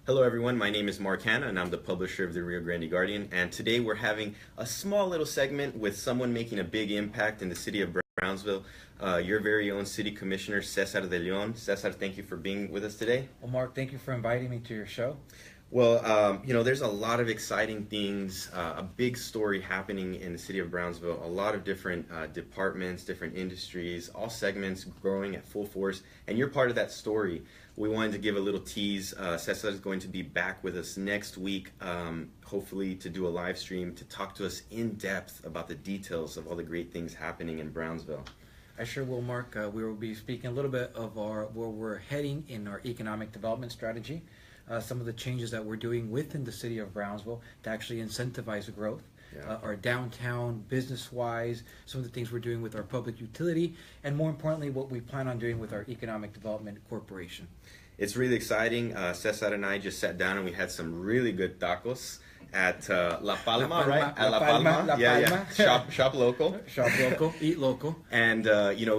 Hello everyone, my name is Mark Hanna and I'm the publisher of the Rio Grande Guardian, and today we're having a small little segment with someone making a big impact in the city of Brownsville, your very own city commissioner, Cesar de Leon. Cesar, thank you for being with us today. Well, Mark, thank you for inviting me to your show. Well, there's a lot of exciting things, a big story happening in the city of Brownsville, a lot of different departments, different industries, all segments growing at full force, and you're part of that story. We wanted to give a little tease. Cesar is going to be back with us next week, hopefully to do a live stream to talk to us in depth about the details of all the great things happening in Brownsville. I sure will, Mark. We will be speaking a little bit of where we're heading in our economic development strategy, some of the changes that we're doing within the city of Brownsville to actually incentivize growth. Yeah. Our downtown, business-wise, some of the things we're doing with our public utility, and more importantly, what we plan on doing with our Economic Development Corporation. It's really exciting. Cesar and I just sat down and we had some really good tacos at La Palma, right? At La Palma. Yeah. Shop local. Shop local, eat local. And,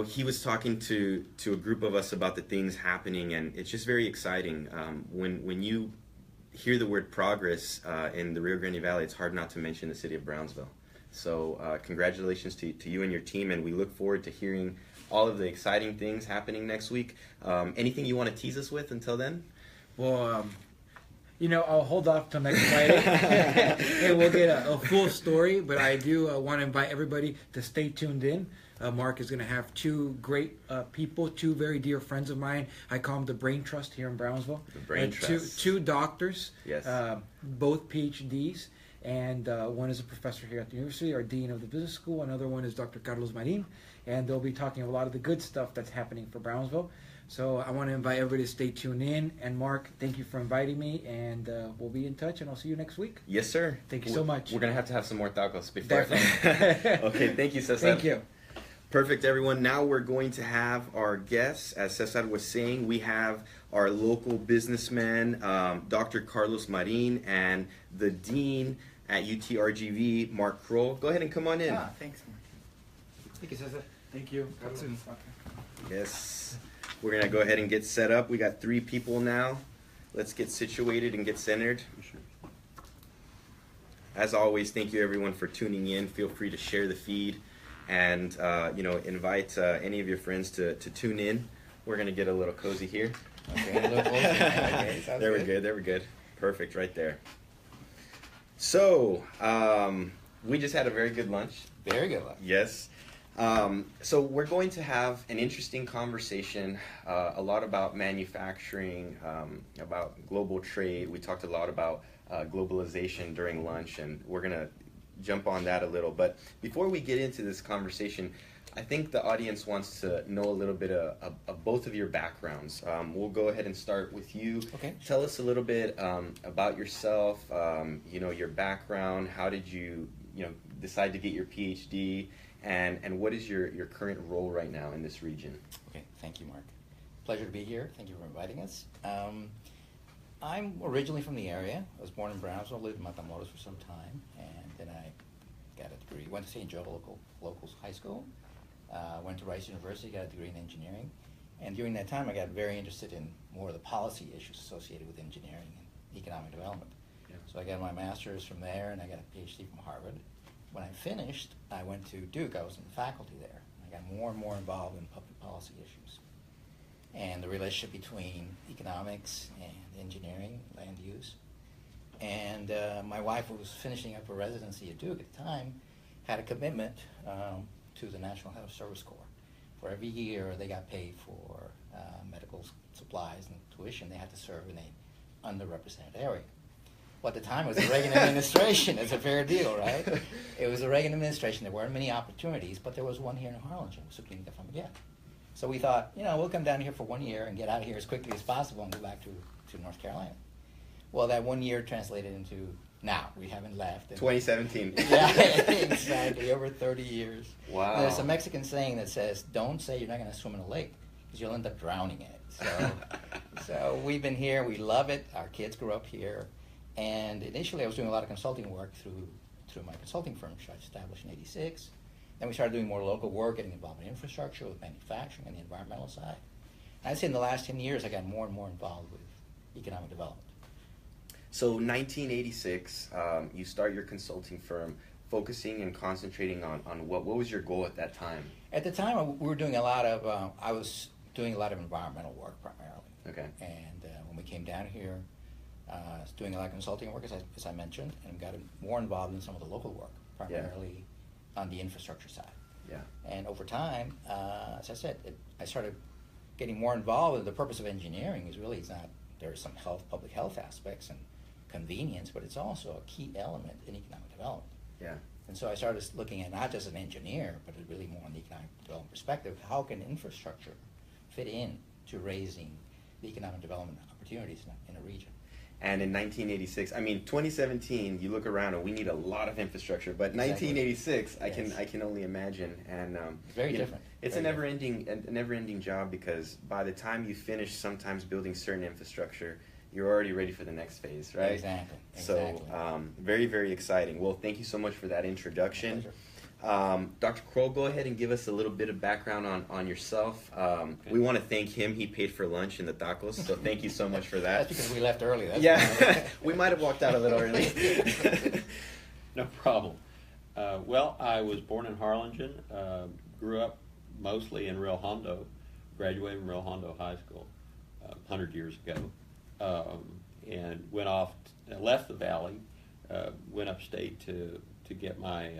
he was talking to a group of us about the things happening, and it's just very exciting. When you hear the word progress in the Rio Grande Valley, it's hard not to mention the city of Brownsville. So congratulations to you and your team, and we look forward to hearing all of the exciting things happening next week. Anything you want to tease us with until then? Well, I'll hold off till next Friday and we'll get a full story, but I do want to invite everybody to stay tuned in. Mark is going to have two great people, two very dear friends of mine. I call them the Brain Trust here in Brownsville. The Brain Trust. Two doctors, yes. Both PhDs, and one is a professor here at the university, our dean of the business school. Another one is Dr. Carlos Marin, and they'll be talking a lot of the good stuff that's happening for Brownsville. So I want to invite everybody to stay tuned in. And Mark, thank you for inviting me, and we'll be in touch, and I'll see you next week. Yes, sir. Thank you so much. We're going to have some more tacos before. Definitely. Okay, thank you, Cesar. Thank you. Perfect, everyone. Now we're going to have our guests. As Cesar was saying, we have our local businessman, Dr. Carlos Marin, and the dean at RGV, Mark Kroll. Go ahead and come on in. Thanks. Thank you, Cesar. Thank you. Okay. Yes. We're going to go ahead and get set up. We got 3 people now. Let's get situated and get centered. As always, thank you, everyone, for tuning in. Feel free to share the feed and, invite any of your friends to tune in. We're going to get a little cozy here. Okay, a little closer. Okay, sounds There we're good. Perfect, right there. So, we just had a very good lunch. Very good luck. Yes. So we're going to have an interesting conversation, a lot about manufacturing, about global trade. We talked a lot about globalization during lunch, and we're going to jump on that a little. But before we get into this conversation, I think the audience wants to know a little bit of both of your backgrounds. We'll go ahead and start with you. Okay. Tell us a little bit about yourself, your background. How did you, decide to get your PhD? And what is your current role right now in this region? Okay, thank you, Mark. Pleasure to be here. Thank you for inviting us. I'm originally from the area. I was born in Brownsville, lived in Matamoros for some time, and then I got a degree. Went to St. Joe local high school. Went to Rice University, got a degree in engineering. And during that time, I got very interested in more of the policy issues associated with engineering and economic development. Yeah. So I got my master's from there, and I got a PhD from Harvard. When I finished, I went to Duke. I was in faculty there. I got more and more involved in public policy issues and the relationship between economics and engineering, land use. And my wife, who was finishing up her residency at Duke at the time, had a commitment to the National Health Service Corps. For every year they got paid for medical supplies and tuition, they had to serve in an underrepresented area. Well, at the time, it was the Reagan administration. It's a fair deal, right? It was the Reagan administration. There weren't many opportunities, but there was one here in Harlingen, Supreme Familia. So we thought, we'll come down here for 1 year and get out of here as quickly as possible and go back to North Carolina. Well, that 1 year translated into now. We haven't left. 2017. Yeah, exactly. Over 30 years. Wow. There's a Mexican saying that says, don't say you're not going to swim in a lake, because you'll end up drowning in it. So we've been here. We love it. Our kids grew up here. And initially, I was doing a lot of consulting work through my consulting firm, which I established in '86. Then we started doing more local work, getting involved in infrastructure, with manufacturing, and the environmental side. And I'd say in the last 10 years, I got more and more involved with economic development. So 1986, you start your consulting firm, focusing and concentrating on what was your goal at that time? At the time, we were doing a lot of, I was doing a lot of environmental work primarily. Okay. And when we came down here, I was doing a lot of consulting work, as I mentioned, and got more involved in some of the local work, primarily on the infrastructure side. Yeah. And over time, as I said, I started getting more involved. And the purpose of engineering is really, it's not, there are some public health aspects and convenience, but it's also a key element in economic development. Yeah. And so I started looking at not just an engineer, but really more on the economic development perspective. How can infrastructure fit in to raising the economic development opportunities in a region? And in 1986, I mean, 2017, you look around and we need a lot of infrastructure. But Exactly. 1986, Yes. I can only imagine. And Very you know, different. It's Very a never-ending job, because by the time you finish sometimes building certain infrastructure, you're already ready for the next phase, right? Exactly. So very, very exciting. Well, thank you so much for that introduction. Dr. Kroll, go ahead and give us a little bit of background on yourself. We want to thank him. He paid for lunch in the tacos, so thank you so much for that. That's because we left early. That's Yeah, we might have walked out a little early. No problem. Well, I was born in Harlingen, grew up mostly in Rio Hondo, graduated from Rio Hondo High School 100 years ago, and left the Valley, went upstate to get my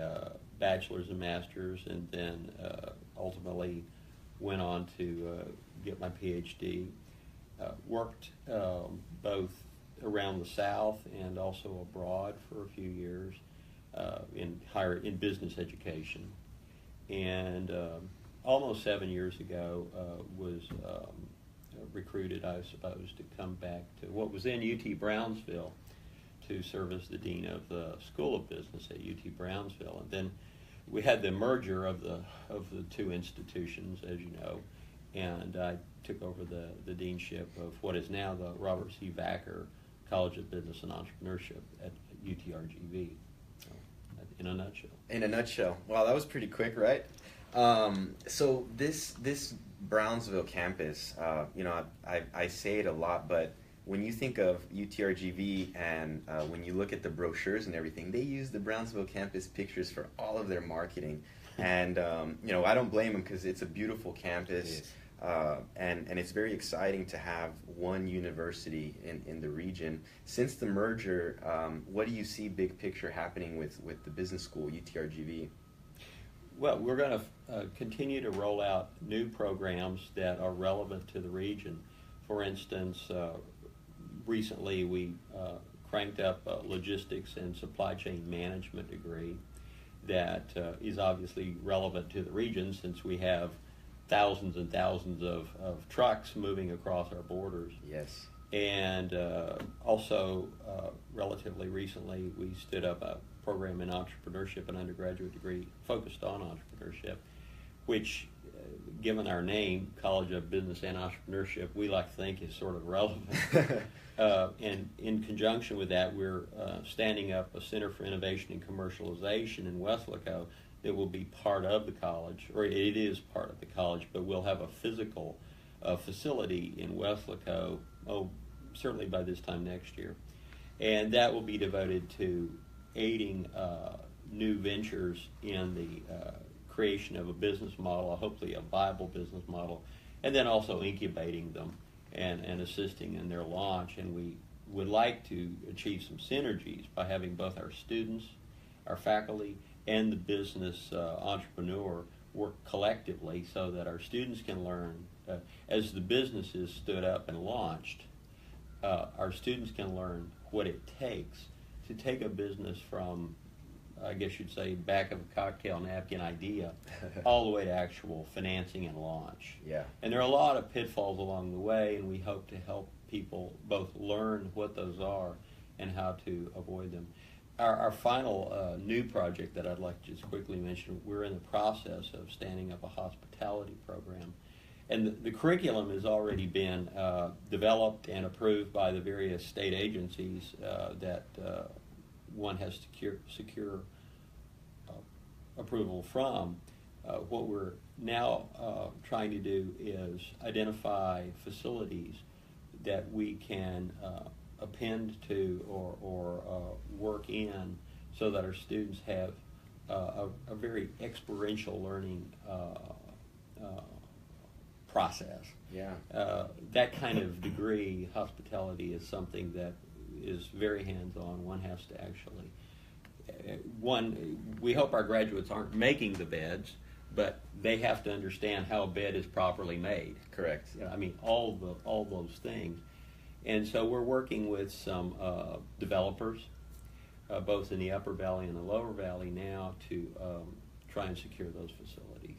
bachelor's and master's, and then ultimately went on to get my PhD. Worked both around the South and also abroad for a few years in business education, and almost 7 years ago was recruited, I suppose, to come back to what was then UT Brownsville to serve as the dean of the School of Business at UT Brownsville, and then we had the merger of the two institutions, as you know, and I took over the deanship of what is now the Robert C. Backer College of Business and Entrepreneurship at UTRGV. So, in a nutshell. In a nutshell. Wow, that was pretty quick, right? So this Brownsville campus, I say it a lot, but when you think of UTRGV and when you look at the brochures and everything, they use the Brownsville campus pictures for all of their marketing. And, I don't blame them, because it's a beautiful campus. And it's very exciting to have one university in the region. Since the merger, what do you see big picture happening with the business school, UTRGV? Well, we're going to continue to roll out new programs that are relevant to the region. For instance, recently we cranked up a logistics and supply chain management degree that is obviously relevant to the region, since we have thousands and thousands of trucks moving across our borders. Yes. And also, relatively recently, we stood up a program in entrepreneurship, an undergraduate degree focused on entrepreneurship, which, given our name, College of Business and Entrepreneurship, we like to think is sort of relevant. And in conjunction with that, we're standing up a Center for Innovation and Commercialization in Weslaco that will be part of the college, or it is part of the college, but we'll have a physical facility in Weslaco, certainly by this time next year. And that will be devoted to aiding new ventures in the creation of a business model, hopefully a viable business model, and then also incubating them and assisting in their launch. And we would like to achieve some synergies by having both our students, our faculty, and the business entrepreneur work collectively, so that our students can learn, as the business is stood up and launched, our students can learn what it takes to take a business from, I guess you'd say, back of a cocktail napkin idea all the way to actual financing and launch. Yeah. And there are a lot of pitfalls along the way, and we hope to help people both learn what those are and how to avoid them. Our final new project that I'd like to just quickly mention, we're in the process of standing up a hospitality program. And the curriculum has already been developed and approved by the various state agencies that one has to secure approval from. What we're now trying to do is identify facilities that we can append to or work in so that our students have a very experiential learning process. Yeah. That kind of degree, hospitality, is something that is very hands-on. One has to actually, we hope our graduates aren't making the beds, but they have to understand how a bed is properly made. Correct. I mean, all those things. And so we're working with some developers, both in the Upper Valley and the Lower Valley now, to try and secure those facilities.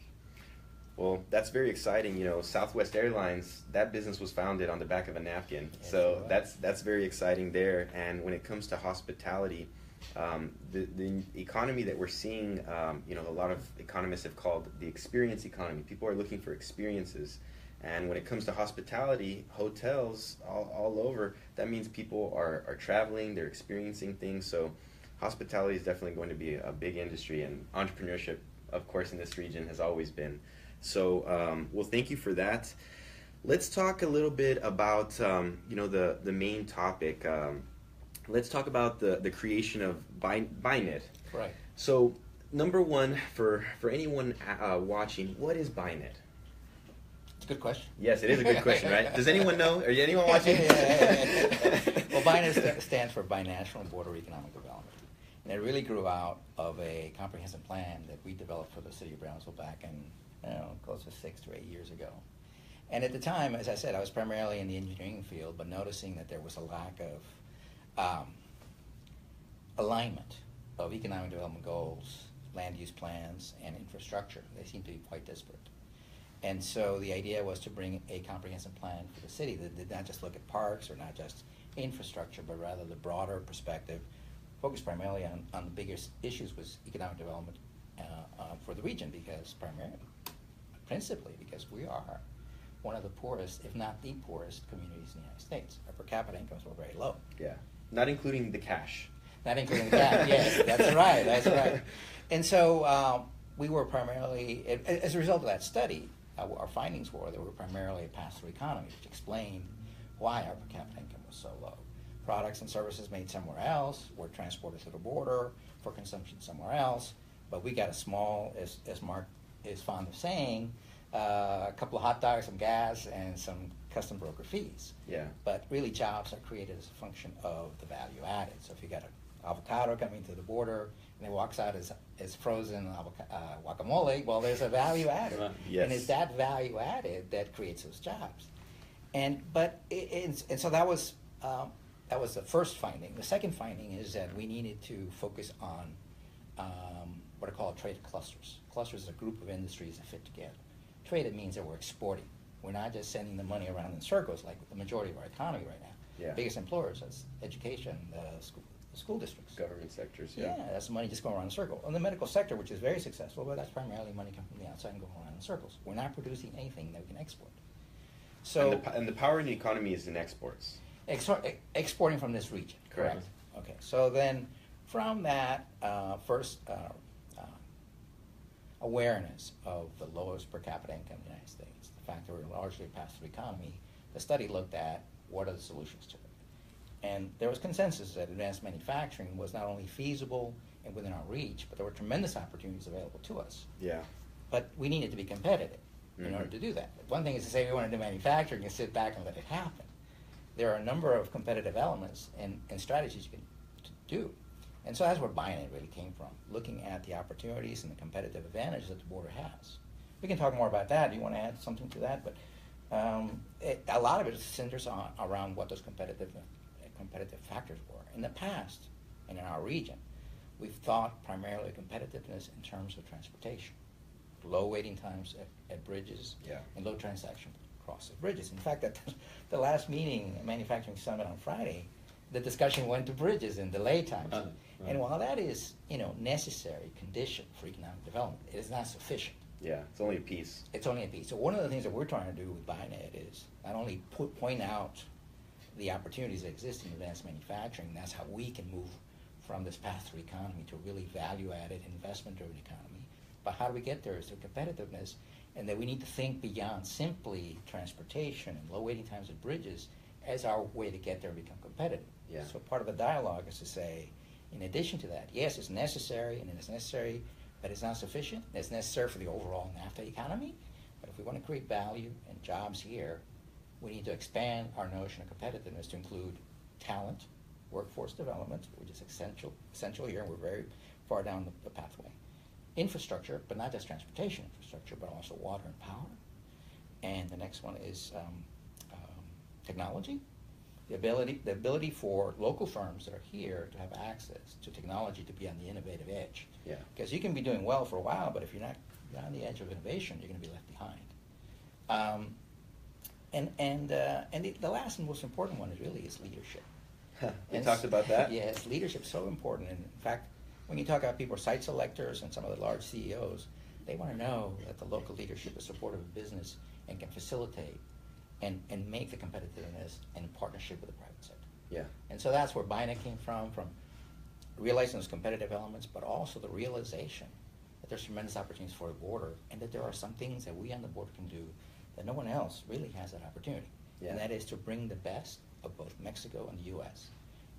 Well, that's very exciting. You know, Southwest Airlines, that business was founded on the back of a napkin. Yes, So that's very exciting there. And when it comes to hospitality, the economy that we're seeing, you know, a lot of economists have called the experience economy. People are looking for experiences. And when it comes to hospitality, hotels all over, that means people are traveling, they're experiencing things. So hospitality is definitely going to be a big industry, and entrepreneurship, of course, in this region has always been. So, well, thank you for that. Let's talk a little bit about, you know, the main topic. Let's talk about the creation of BINET. Right. So, number one, for anyone watching, what is BINET? It's a good question. Yes, it is a good question, right? Does anyone know? Are you anyone watching? Well, BINET stands for Binational Border Economic Development. And it really grew out of a comprehensive plan that we developed for the city of Brownsville back in, close to 6 to 8 years ago. And at the time, as I said, I was primarily in the engineering field, but noticing that there was a lack of alignment of economic development goals, land use plans, and infrastructure. They seemed to be quite disparate. And so the idea was to bring a comprehensive plan for the city that did not just look at parks or not just infrastructure, but rather the broader perspective, focused primarily on the biggest issues was economic development for the region, because principally because we are one of the poorest, if not the poorest, communities in the United States. Our per capita incomes were very low. Yeah, not including the cash. Not including the cash, yes, that's right, that's right. And so we were primarily, as a result of that study, our findings were that we were primarily a pass-through economy, which explained why our per capita income was so low. Products and services made somewhere else were transported to the border for consumption somewhere else, but we got a small, as Mark is fond of saying, a couple of hot dogs, some gas, and some custom broker fees. Yeah. But really, jobs are created as a function of the value added. So if you got an avocado coming to the border and it walks out as frozen guacamole, well, there's a value added. Right. Yes. And it's that value added that creates those jobs. And so that was the first finding. The second finding is that we needed to focus on what are called trade clusters. Clusters is a group of industries that fit together. Trade, it means that we're exporting. We're not just sending the money around in circles like the majority of our economy right now. Yeah. The biggest employers, that's education, the school districts. Government sectors, Yeah, that's money just going around in a circle. And the medical sector, which is very successful, but that's primarily money coming from the outside and going around in circles. We're not producing anything that we can export. So and the power in the economy is in exports. Exporting from this region. Correct. Okay, so then from that first awareness of the lowest per capita income in the United States, the fact that we're largely a pass-through economy, the study looked at what are the solutions to it. And there was consensus that advanced manufacturing was not only feasible and within our reach, but there were tremendous opportunities available to us. Yeah. But we needed to be competitive in order to do that. One thing is to say we want to do manufacturing and sit back and let it happen. There are a number of competitive elements and strategies you can do. And so that's where BINET really came from, looking at the opportunities and the competitive advantages that the border has. We can talk more about that. Do you want to add something to that? But a lot of it centers around what those competitive factors were. In the past, and in our region, we've thought primarily competitiveness in terms of transportation. Low waiting times at bridges, Yeah. and low transaction costs of bridges. In fact, at the last meeting, Manufacturing Summit on Friday, the discussion went to bridges and delay times. Right. And while that is, necessary condition for economic development, it is not sufficient. Yeah, it's only a piece. It's only a piece. So one of the things that we're trying to do with BINET is not only point out the opportunities that exist in advanced manufacturing, that's how we can move from this pass-through economy to a really value-added, investment-driven economy. But how do we get there is through competitiveness, and that we need to think beyond simply transportation and low waiting times at bridges as our way to get there and become competitive. Yeah. So part of the dialogue is to say, in addition to that, yes, it's necessary, but it's not sufficient. It's necessary for the overall NAFTA economy, but if we want to create value and jobs here, we need to expand our notion of competitiveness to include talent, workforce development, which is essential here, and we're very far down the pathway. Infrastructure, but not just transportation infrastructure, but also water and power. And the next one is technology. The ability for local firms that are here to have access to technology to be on the innovative edge. Yeah. Because you can be doing well for a while, but if you're not on the edge of innovation, you're going to be left behind. The last and most important one is leadership. We talked about that. Yes, leadership is so important. And in fact, when you talk about people, site selectors and some of the large CEOs, they want to know that the local leadership is supportive of business and can facilitate and make the competitiveness in partnership with the private sector. Yeah. And so that's where BINET came from realizing those competitive elements, but also the realization that there's tremendous opportunities for the border and that there are some things that we on the border can do that no one else really has that opportunity. Yeah. And that is to bring the best of both Mexico and the U.S.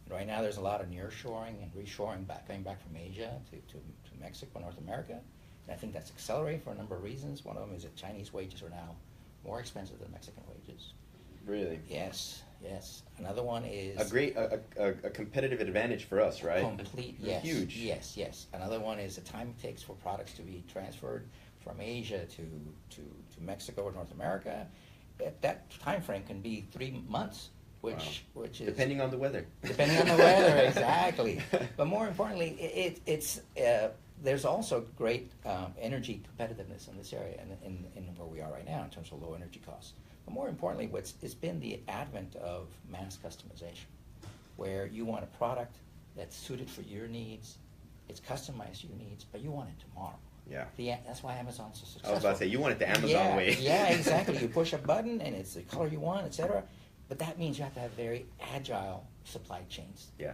And right now there's a lot of nearshoring and reshoring coming back from Asia to Mexico, North America. And I think that's accelerating for a number of reasons. One of them is that Chinese wages are now more expensive than Mexican wages. Really? Yes. Another one is a competitive advantage for us, right? Complete. Yes. Huge. Yes. Another one is the time it takes for products to be transferred from Asia to Mexico or North America. That time frame can be 3 months, which is depending on the weather. Depending on the weather, exactly. But more importantly, it's there's also great energy competitiveness in this area and in where we are right now in terms of low energy costs. But more importantly, it's been the advent of mass customization, where you want a product that's suited for your needs, it's customized to your needs, but you want it tomorrow. Yeah. That's why Amazon's so successful. I was about to say, you want it the Amazon way. Yeah, exactly. You push a button and it's the color you want, etc. But that means you have to have very agile supply chains. Yeah.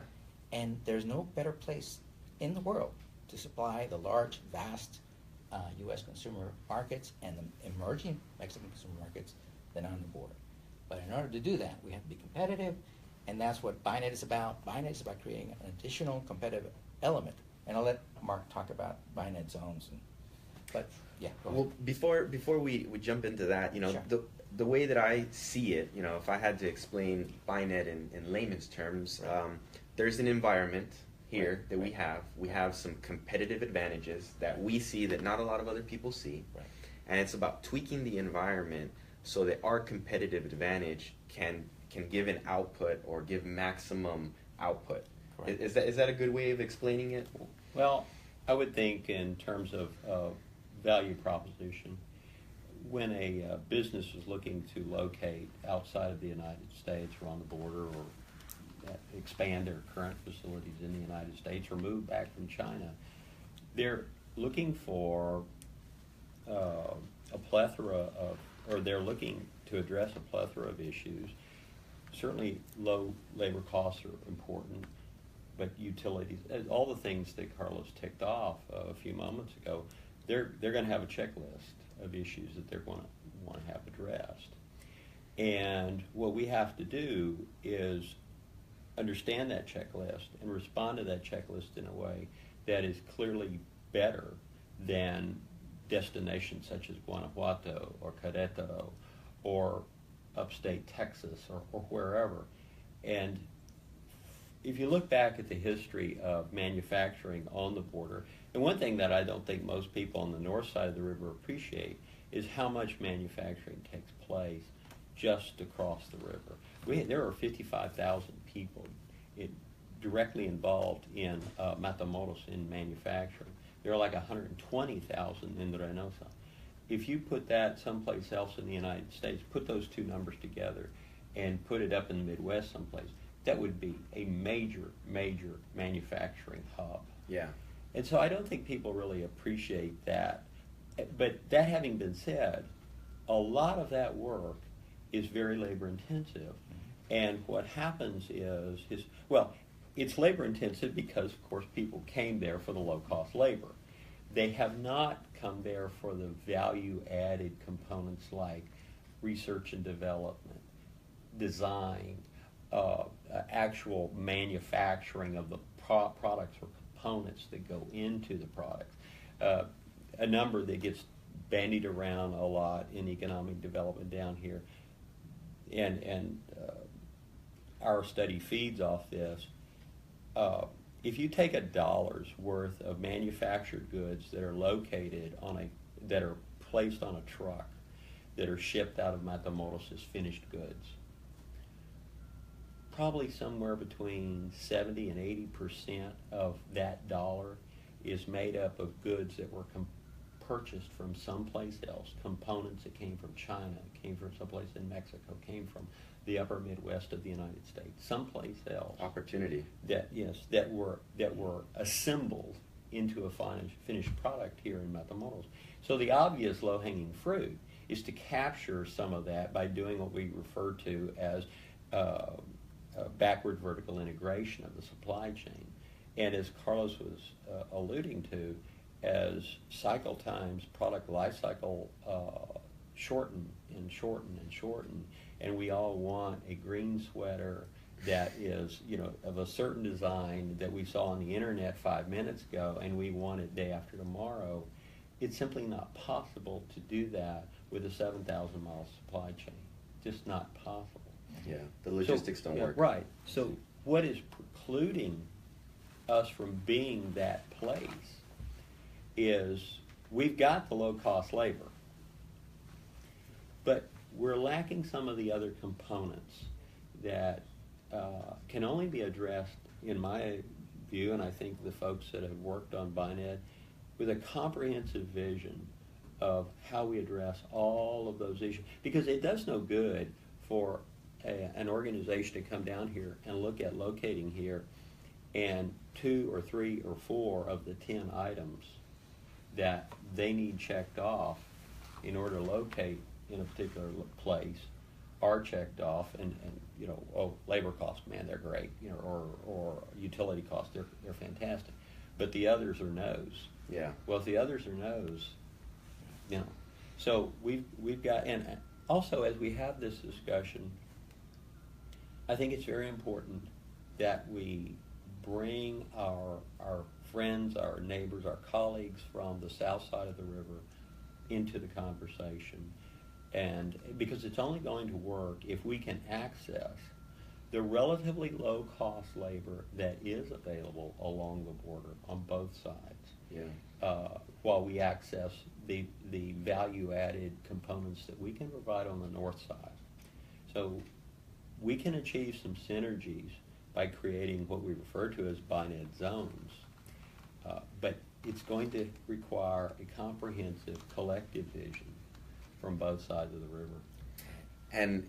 And there's no better place in the world to supply the large, vast U.S. consumer markets and the emerging Mexican consumer markets than on the border. But in order to do that, we have to be competitive, and that's what BINET is about. BINET is about creating an additional competitive element. And I'll let Mark talk about BINET zones. Go Well, before we jump into that, Sure. the way that I see it, if I had to explain BINET in layman's terms, Right. There's an environment here Right. that we have. We have some competitive advantages that we see that not a lot of other people see. Right. And it's about tweaking the environment so that our competitive advantage can give an output or give maximum output. Correct. Is that a good way of explaining it? Well, I would think in terms of value proposition, when a business is looking to locate outside of the United States or on the border or expand their current facilities in the United States or move back from China, they're looking for a plethora of, or they're looking to address a plethora of issues. Certainly low labor costs are important, but utilities, all the things that Carlos ticked off a few moments ago, they're going to have a checklist of issues that they're going to want to have addressed. And what we have to do is understand that checklist and respond to that checklist in a way that is clearly better than destinations such as Guanajuato or Querétaro or upstate Texas or wherever. And if you look back at the history of manufacturing on the border, and one thing that I don't think most people on the north side of the river appreciate is how much manufacturing takes place just across the river. There are 55,000 people directly involved in Matamoros in manufacturing. There are like 120,000 in Reynosa. If you put that someplace else in the United States, put those two numbers together and put it up in the Midwest someplace, that would be a major, major manufacturing hub. Yeah. And so I don't think people really appreciate that. But that having been said, a lot of that work is very labor intensive. And what happens is, it's labor intensive because, of course, people came there for the low-cost labor. They have not come there for the value-added components like research and development, designed actual manufacturing of the products or components that go into the product. A number that gets bandied around a lot in economic development down here, and our study feeds off this. If you take $1 worth of manufactured goods that are located that are placed on a truck, that are shipped out of Matamoros as finished goods, probably somewhere between 70 and 80% of that dollar is made up of goods that were purchased from someplace else, components that came from China, came from someplace in Mexico, came from the upper Midwest of the United States, someplace else. Opportunity. That were assembled into a finished product here in Matamoros. So the obvious low-hanging fruit is to capture some of that by doing what we refer to as backward vertical integration of the supply chain. And as Carlos was alluding to, as cycle times, product life cycle shorten and shorten and shorten, and we all want a green sweater that is, of a certain design that we saw on the internet 5 minutes ago, and we want it day after tomorrow, it's simply not possible to do that with a 7,000-mile supply chain. Just not possible. Yeah, the logistics don't work. Right. So what is precluding us from being that place is we've got the low-cost labor, but we're lacking some of the other components that can only be addressed, in my view, and I think the folks that have worked on BINED, with a comprehensive vision of how we address all of those issues. Because it does no good for an organization to come down here and look at locating here, and 2 or 3 or 4 of the 10 items that they need checked off in order to locate in a particular place are checked off, and labor costs, man, they're great, or utility costs, they're fantastic, but the others are no's. Yeah. Well, if the others are no's, so we've got, and also as we have this discussion, I think it's very important that we bring our friends, our neighbors, our colleagues from the south side of the river into the conversation. And because it's only going to work if we can access the relatively low-cost labor that is available along the border on both sides. Yeah. While we access the value-added components that we can provide on the north side. So we can achieve some synergies by creating what we refer to as BINED zones. But it's going to require a comprehensive collective vision from both sides of the river. And,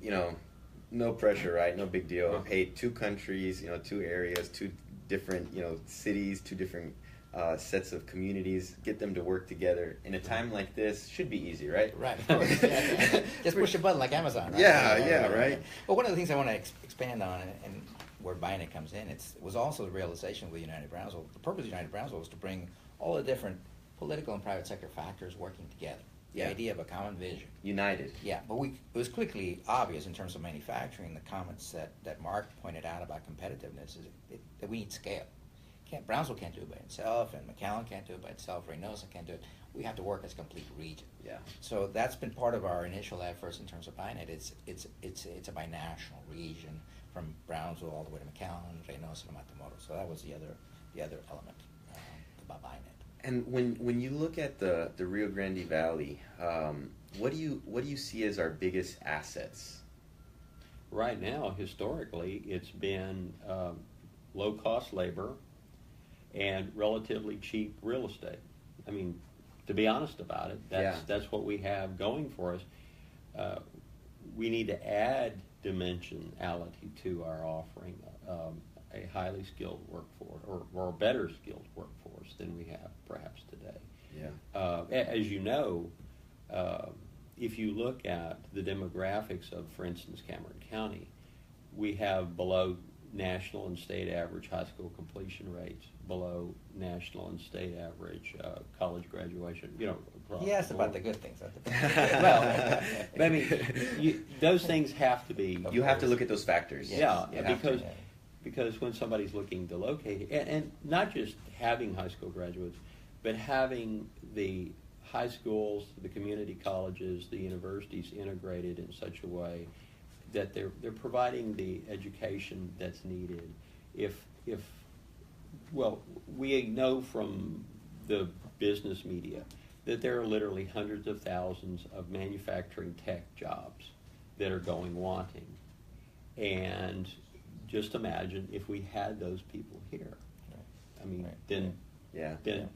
no pressure, right? No big deal. Hey, 2 countries, 2 areas, 2 different, cities, 2 different sets of communities, get them to work together in a time like this should be easy, right? Right, of course. Yeah. Just push a button like Amazon, right? Yeah, right. Well, one of the things I want to expand on, and where BINED comes in, it was also the realization with United Brownsville. The purpose of United Brownsville was to bring all the different political and private sector factors working together. The idea of a common vision. United. Yeah, but it was quickly obvious in terms of manufacturing, the comments that Mark pointed out about competitiveness, is that we need scale. Brownsville can't do it by itself, and McAllen can't do it by itself, Reynosa can't do it. We have to work as a complete region. Yeah. So that's been part of our initial efforts in terms of BINED. It's a binational region from Brownsville all the way to McAllen, Reynosa to Matamoros. So that was the other element about BINED. And when you look at the Rio Grande Valley, what do you see as our biggest assets? Right now, historically, it's been low-cost labor and relatively cheap real estate. I mean, to be honest about it, that's what we have going for us. We need to add dimensionality to our offering, a highly skilled workforce, or a better skilled workforce than we have perhaps today. Yeah. As you know, if you look at the demographics of, for instance, Cameron County, we have below national and state average high school completion rates, below national and state average college graduation. Across He asked the about board. the good things. Not the bad things. Well, I mean, those things have to be. You have to look at those factors. Yeah, You have to. because when somebody's looking to locate, and not just having high school graduates, but having the high schools, the community colleges, the universities integrated in such a way that they're providing the education that's needed. Well, we know from the business media that there are literally hundreds of thousands of manufacturing tech jobs that are going wanting. And just imagine if we had those people here. I mean, then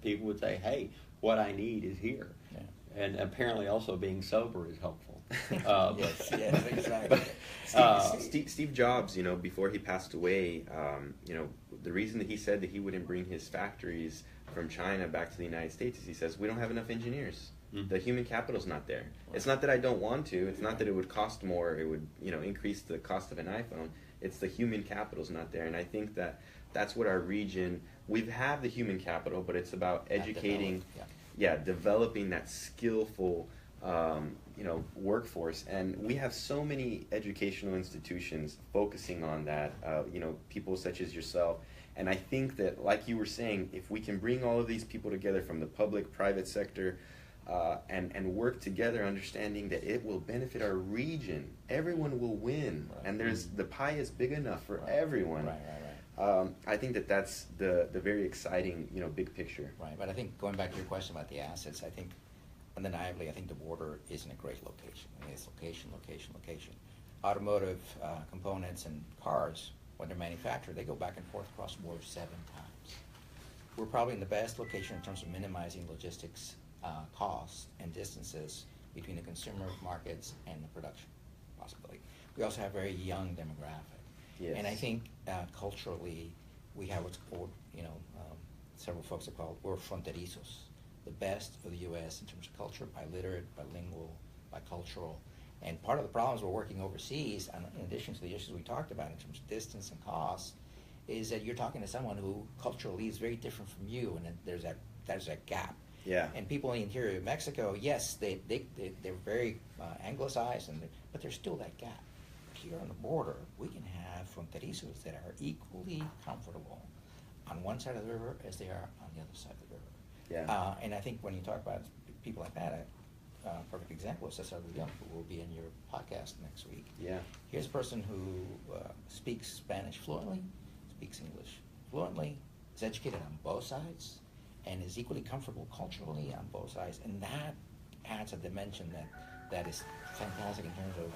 people would say, hey, what I need is here. Yeah. And apparently also being sober is helpful. Yes, exactly. Steve Jobs, before he passed away, the reason that he said that he wouldn't bring his factories from China back to the United States is he says, we don't have enough engineers. Mm-hmm. The human capital's not there. It's not that I don't want to. It's not that it would cost more. It would, increase the cost of an iPhone. It's the human capital's not there. And I think that that's what our region, we have the human capital, but it's about educating, developing that skillful, workforce. And we have so many educational institutions focusing on that, people such as yourself. And I think that, like you were saying, if we can bring all of these people together from the public, private sector, and work together, understanding that it will benefit our region, everyone will win, and the pie is big enough for everyone. I think that's the very exciting, big picture. Right, but I think going back to your question about the assets, I think undeniably, I think the border is in a great location. I mean, it's location. Automotive components and cars, when they're manufactured, they go back and forth across the border 7 times. We're probably in the best location in terms of minimizing logistics costs and distances between the consumer markets and the production possibility. We also have a very young demographic. Yes. And I think culturally, we have what's called, several folks have called, we're fronterizos, the best of the U.S. in terms of culture, biliterate, bilingual, bicultural. And part of the problems we're working overseas, in addition to the issues we talked about in terms of distance and cost, is that you're talking to someone who culturally is very different from you, and then there's that gap. Yeah. And people in the interior of Mexico, yes, they're very anglicized, but there's still that gap. Here on the border, we can have fronterizos that are equally comfortable on one side of the river as they are on the other side of the river. Yeah. And I think when you talk about people like that, a perfect example is Cesar Leon, who will be in your podcast next week. Yeah. Here's a person who speaks Spanish fluently, speaks English fluently, is educated on both sides, and is equally comfortable culturally on both sides. And that adds a dimension that is fantastic in terms of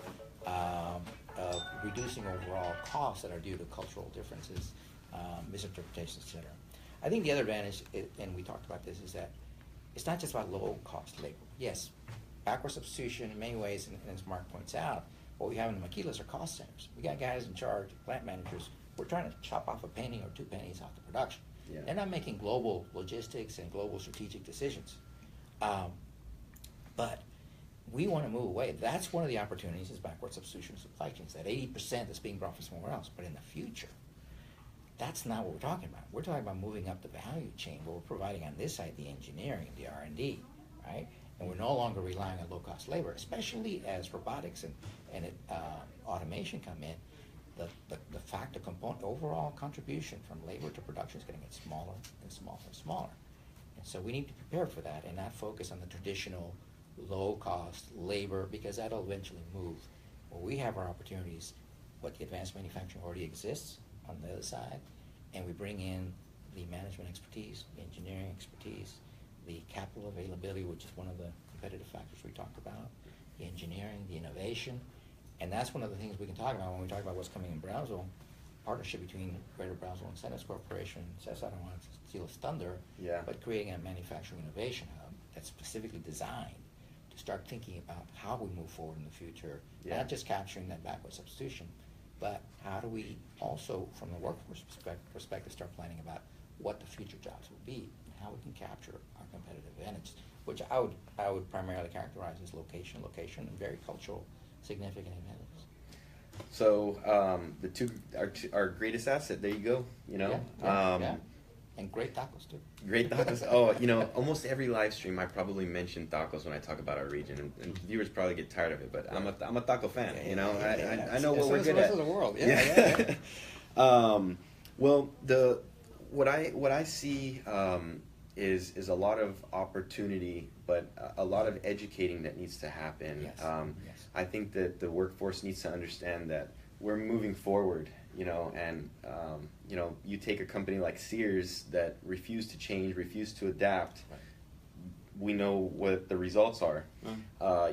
reducing overall costs that are due to cultural differences, misinterpretations, etc. I think the other advantage, and we talked about this, is that it's not just about low-cost labor. Yes, backward substitution in many ways, and as Mark points out, what we have in the maquilas are cost centers. We got guys in charge, plant managers. We're trying to chop off a penny or 2 pennies off the production. Yeah. They're not making global logistics and global strategic decisions. But we want to move away. That's one of the opportunities is backward substitution of supply chains, that 80% that's being brought from somewhere else. But in the future, that's not what we're talking about. We're talking about moving up the value chain, where we're providing on this side the engineering, the R&D, right? And we're no longer relying on low-cost labor, especially as robotics and automation come in. The fact, the component, overall contribution from labor to production is going to get smaller and smaller and smaller. And so we need to prepare for that and not focus on the traditional low-cost labor, because that'll eventually move. Where we have our opportunities, what the advanced manufacturing already exists on the other side, and we bring in the management expertise, the engineering expertise, the capital availability, which is one of the competitive factors we talked about, the engineering, the innovation. And that's one of the things we can talk about when we talk about what's coming in Brownsville, partnership between Greater Brownsville Incentives Corporation, Cesar, I don't want to steal his thunder, but creating a manufacturing innovation hub that's specifically designed to start thinking about how we move forward in the future, not just capturing that backward substitution, but how do we also, from the workforce perspective, start planning about what the future jobs will be and how we can capture our competitive advantage, which I would primarily characterize as location, and very cultural significant advantages. So our greatest asset. There you go. You know. Yeah. And great tacos too. Great tacos. Oh, you know, almost every live stream I probably mention tacos when I talk about our region, and viewers probably get tired of it. But I'm a taco fan. You know, I know what we're good at. The rest of the world. Well, what I see is a lot of opportunity, but a lot of educating that needs to happen. Yes. I think that the workforce needs to understand that we're moving forward. You know, and you know, you take a company like Sears that refused to change, refused to adapt. Right. We know what the results are.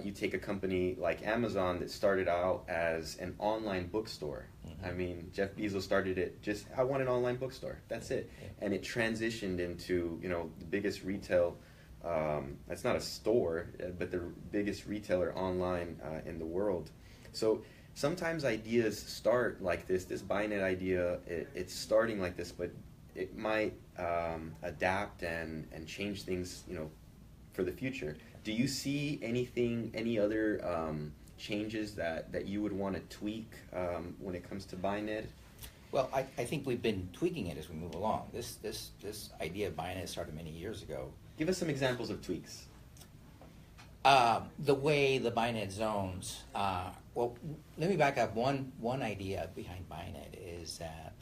You take a company like Amazon that started out as an online bookstore. I mean, Jeff Bezos started it just, I want an online bookstore. That's it. And it transitioned into, you know, the biggest retail, it's not a store, but the biggest retailer online in the world. So sometimes ideas start like this Buynet idea, it's starting like this, but it might adapt and change things, you know, for the future. Do you see any other changes that you would want to tweak when it comes to Buynet? Well, I think we've been tweaking it as we move along. This idea of Buynet started many years ago. Give us some examples of tweaks. The way the Buynet zones, well, let me back up. One idea behind Buynet is that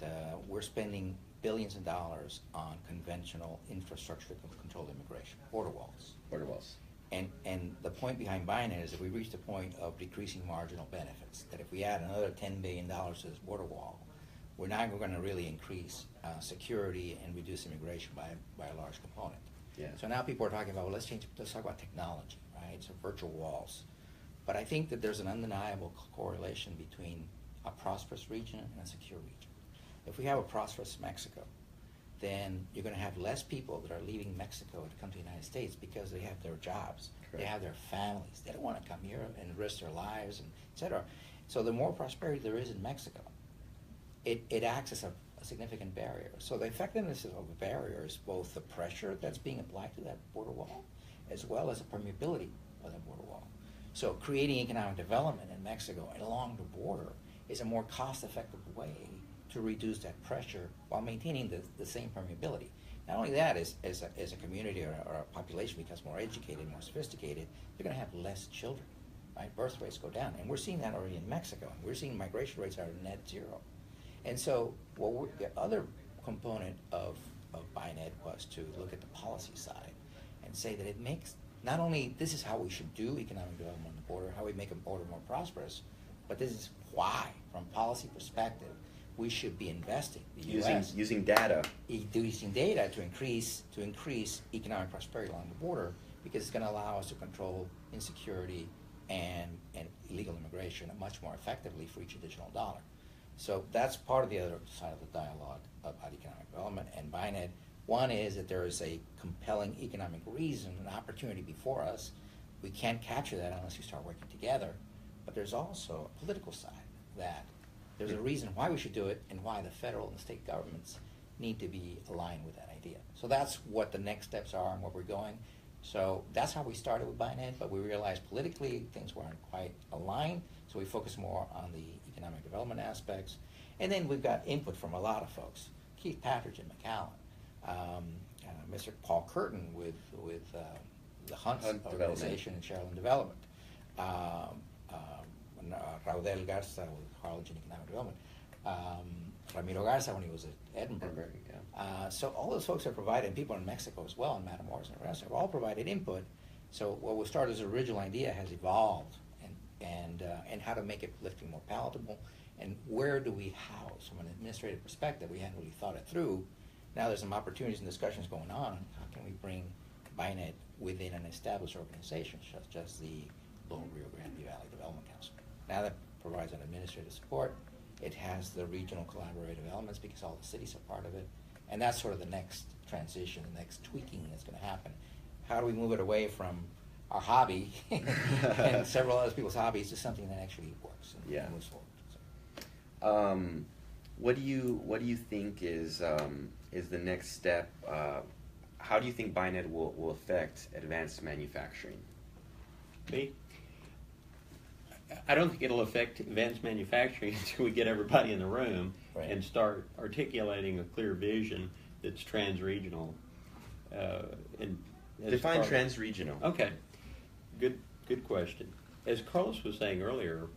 we're spending billions of dollars on conventional infrastructure to control immigration, border walls. Border walls. And the point behind Buynet is that we reached a point of decreasing marginal benefits, that if we add another $10 billion to this border wall, we're going to really increase security and reduce immigration by a large component. Yeah. So now people are talking about, well, let's talk about technology, right? So virtual walls. But I think that there's an undeniable correlation between a prosperous region and a secure region. If we have a prosperous Mexico, then you're going to have less people that are leaving Mexico to come to the United States because they have their jobs, Correct. They have their families, they don't want to come here and risk their lives, and et cetera. So the more prosperity there is in Mexico, it acts as a significant barrier. So the effectiveness of a barrier is both the pressure that's being applied to that border wall, as well as the permeability of that border wall. So creating economic development in Mexico and along the border is a more cost-effective way to reduce that pressure while maintaining the same permeability. Not only that, as a community or a population becomes more educated, more sophisticated, they're going to have less children, right? Birth rates go down. And we're seeing that already in Mexico. We're seeing migration rates are net zero. And so the other component of Buynet was to look at the policy side and say that it makes, not only this is how we should do economic development on the border, how we make a border more prosperous, but this is why, from policy perspective, we should be investing the U.S. using data. Using data to increase economic prosperity along the border, because it's going to allow us to control insecurity and illegal immigration much more effectively for each additional dollar. So that's part of the other side of the dialogue about economic development and Buynet. One is that there is a compelling economic reason, an opportunity before us. We can't capture that unless we start working together. But there's also a political side, that there's a reason why we should do it and why the federal and state governments need to be aligned with that idea. So that's what the next steps are and where we're going. So that's how we started with Buynet, but we realized politically things weren't quite aligned, so we focused more on the economic development aspects. And then we've got input from a lot of folks. Keith Patridge in McAllen, Mr. Paul Curtin with the Hunt organization and Shareland Development, Raudel Garza with Harlingen Economic Development, Ramiro Garza when he was at Edinburgh. So all those folks have provided, and people in Mexico as well, and Matamoros and the rest, have all provided input. So what was started as an original idea has evolved, and how to make it politically more palatable, and where do we house from an administrative perspective. We hadn't really thought it through. Now there's some opportunities and discussions going on. How can we bring Buynet within an established organization such as the Lone Rio Grande Valley Development Council? Now that provides an administrative support. It has the regional collaborative elements because all the cities are part of it. And that's sort of the next transition, the next tweaking that's going to happen. How do we move it away from our hobby and several other people's hobbies to something that actually works and moves forward? So. What do you think is the next step? How do you think Buynet will affect advanced manufacturing? Me? I don't think it'll affect advanced manufacturing until we get everybody in the room Right. and start articulating a clear vision that's trans-regional. And as Define Carlos- trans-regional. Okay, good question. As Carlos was saying earlier,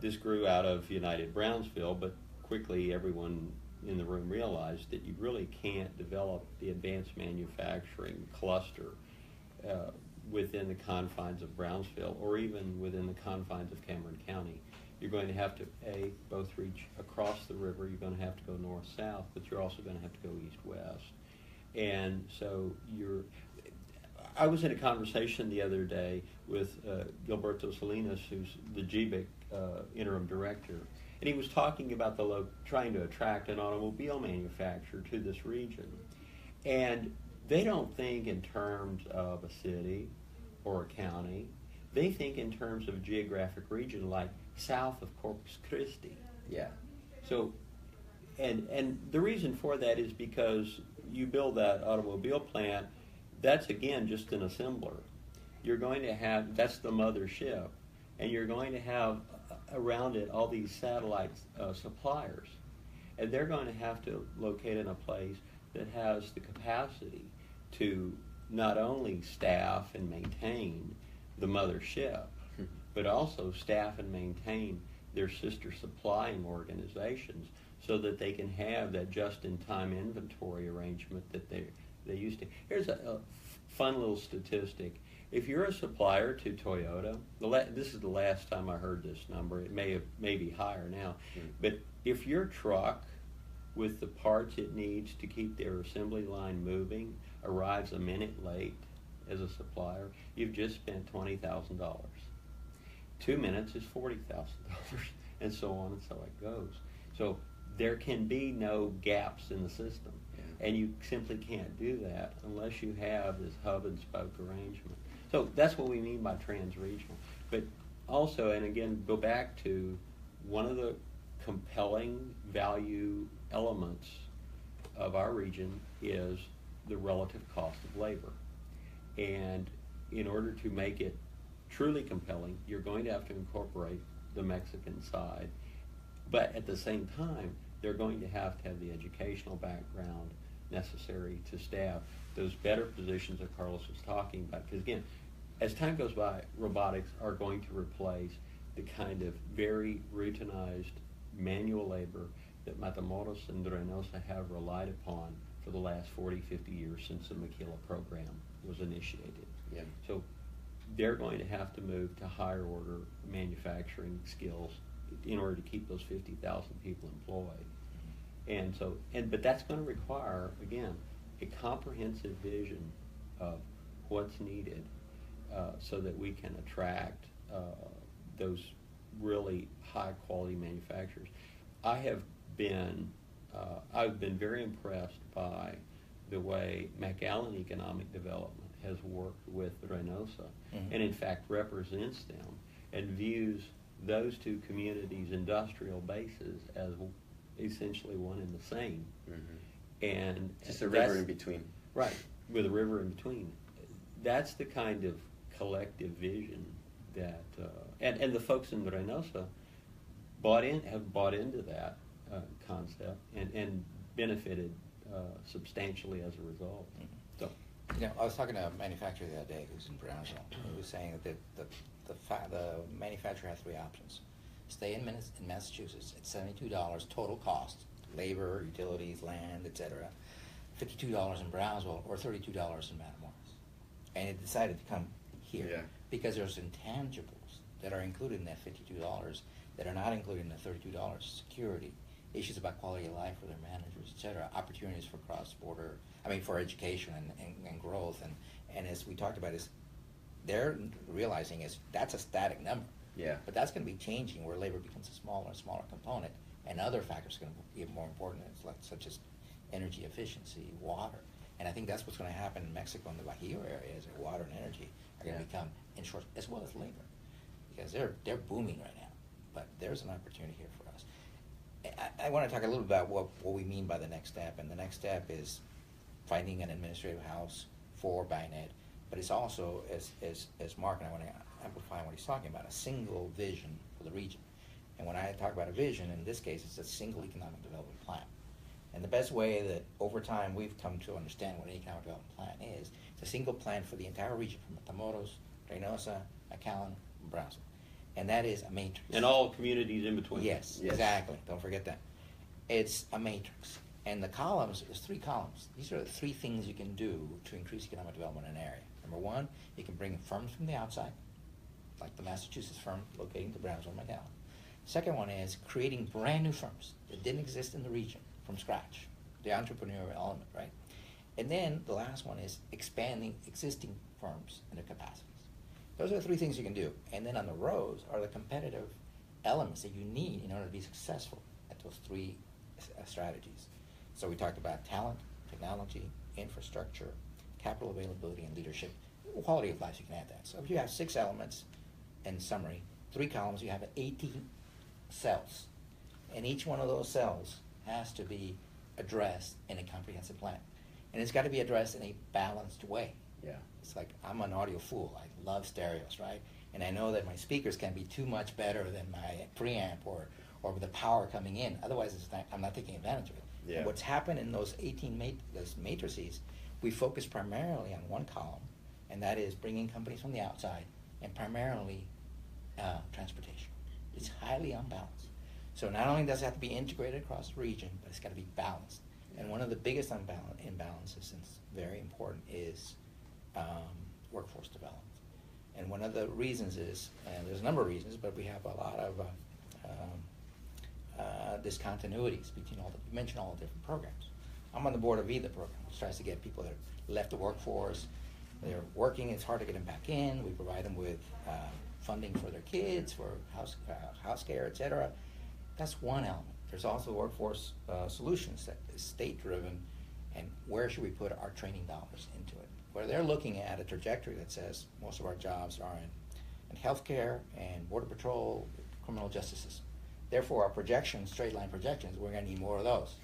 this grew out of United Brownsville, but quickly everyone in the room realized that you really can't develop the advanced manufacturing cluster within the confines of Brownsville or even within the confines of Cameron County. You're going to have to, both reach across the river, you're going to have to go north-south, but you're also going to have to go east-west. And so I was in a conversation the other day with Gilberto Salinas, who's the GBIC interim director, and he was talking about trying to attract an automobile manufacturer to this region. And they don't think in terms of a city or a county. They think in terms of a geographic region like south of Corpus Christi. Yeah. So, and the reason for that is because you build that automobile plant, that's again just an assembler. You're going to have, that's the mothership, and you're going to have around it all these satellite suppliers. And they're going to have to locate in a place that has the capacity to not only staff and maintain the mothership, but also staff and maintain their sister supplying organizations so that they can have that just-in-time inventory arrangement that they used to. Here's a fun little statistic. If you're a supplier to Toyota, this is the last time I heard this number. It may be higher now. But if your truck with the parts it needs to keep their assembly line moving arrives a minute late as a supplier, you've just spent $20,000. 2 minutes is $40,000, and so on and so it goes. So there can be no gaps in the system, and you simply can't do that unless you have this hub and spoke arrangement. So that's what we mean by trans-regional. But also, and again, go back to one of the compelling value elements of our region is the relative cost of labor. And in order to make it truly compelling, you're going to have to incorporate the Mexican side. But at the same time, they're going to have the educational background necessary to staff those better positions that Carlos was talking about. Because again, as time goes by, robotics are going to replace the kind of very routinized manual labor that Matamoros and Reynosa have relied upon for the last 40, 50 years since the Maquila program was initiated. Yeah. So they're going to have to move to higher order manufacturing skills in order to keep those 50,000 people employed. And so, but that's going to require, again, a comprehensive vision of what's needed so that we can attract those really high quality manufacturers. I've been very impressed by the way McAllen Economic Development has worked with Reynosa, and in fact represents them and views those two communities' industrial bases as essentially one and the same. And Just a river in between. Right, with a river in between. That's the kind of collective vision that, and the folks in Reynosa have bought into that concept and benefited substantially as a result. So, you know, I was talking to a manufacturer the other day who's in Brownsville. He was saying that the manufacturer has three options: stay in Massachusetts at $72 total cost, labor, utilities, land, etc. $52 in Brownsville, or $32 in Matamoros. And it decided to come here because there's intangibles that are included in that $52 that are not included in the $32: security, issues about quality of life for their managers, etc., opportunities for cross-border, for education and growth. And as we talked about, they're realizing that's a static number. Yeah. But that's going to be changing where labor becomes a smaller and smaller component, and other factors are going to be more important, such as energy efficiency, water. And I think that's what's going to happen in Mexico and the Bajío area, is that water and energy are going to become in short, as well as labor, because they're booming right now. But there's an opportunity here for us. I want to talk a little about what we mean by the next step, and the next step is finding an administrative house for BINET, but it's also, as Mark and I want to amplify what he's talking about, a single vision for for the region. And when I talk about a vision, in this case, it's a single economic development plan. And the best way that over time we've come to understand what an economic development plan is, it's a single plan for the entire region from Matamoros, Reynosa, McAllen, and Brownsville. And that is a matrix. And all communities in between. Yes, exactly. Don't forget that. It's a matrix. And the columns is 3 columns. These are the 3 things you can do to increase economic development in an area. Number 1, you can bring firms from the outside, like the Massachusetts firm locating to Brownsville, McAllen. Second one is creating brand new firms that didn't exist in the region from scratch, the entrepreneurial element, right? And then the last one is expanding existing firms and their capacities. Those are the 3 things you can do. And then on the rows are the competitive elements that you need in order to be successful at those 3 strategies. So we talked about talent, technology, infrastructure, capital availability, and leadership. Quality of life, you can add that. So if you have 6 elements in summary, 3 columns, you have 18 cells. And each one of those cells has to be addressed in a comprehensive plan. And it's got to be addressed in a balanced way. Yeah. It's like, I'm an audiophile. I love stereos, right? And I know that my speakers can be too much better than my preamp or the power coming in. Otherwise, I'm not taking advantage of it. Yeah. And what's happened in those 18 those matrices, we focus primarily on one column, and that is bringing companies from the outside and primarily transportation. It's highly unbalanced. So not only does it have to be integrated across the region, but it's got to be balanced. And one of the biggest imbalances, and it's very important, is workforce development. And one of the reasons is, and there's a number of reasons, but we have a lot of discontinuities between you mentioned all the different programs. I'm on the board of VIDA program, which tries to get people that left the workforce. They're working, it's hard to get them back in. We provide them with funding for their kids, for house care, et cetera. That's one element. There's also workforce solutions that is state-driven, and where should we put our training dollars into it? Where they're looking at a trajectory that says most of our jobs are in healthcare and border patrol, criminal justice system. Therefore, our projections, straight line projections, we're going to need more of those.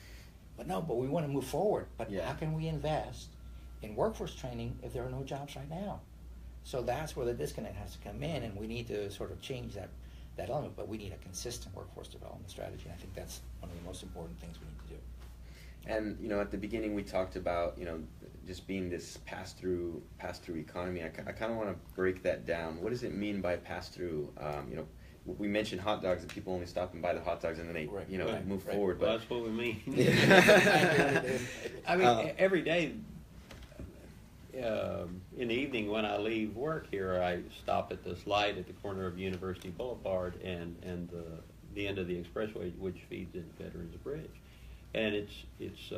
But we want to move forward. But how can we invest in workforce training if there are no jobs right now? So that's where the disconnect has to come in, and we need to sort of change that element. But we need a consistent workforce development strategy, and I think that's one of the most important things we need to do. And at the beginning we talked about just being this pass-through economy. I kind of want to break that down. What does it mean by pass-through? We mentioned hot dogs, and people only stop and buy the hot dogs, and then they move forward. Well, that's what we mean. I mean, every day in the evening when I leave work here, I stop at this light at the corner of University Boulevard and the end of the expressway, which feeds into Veterans Bridge, and it's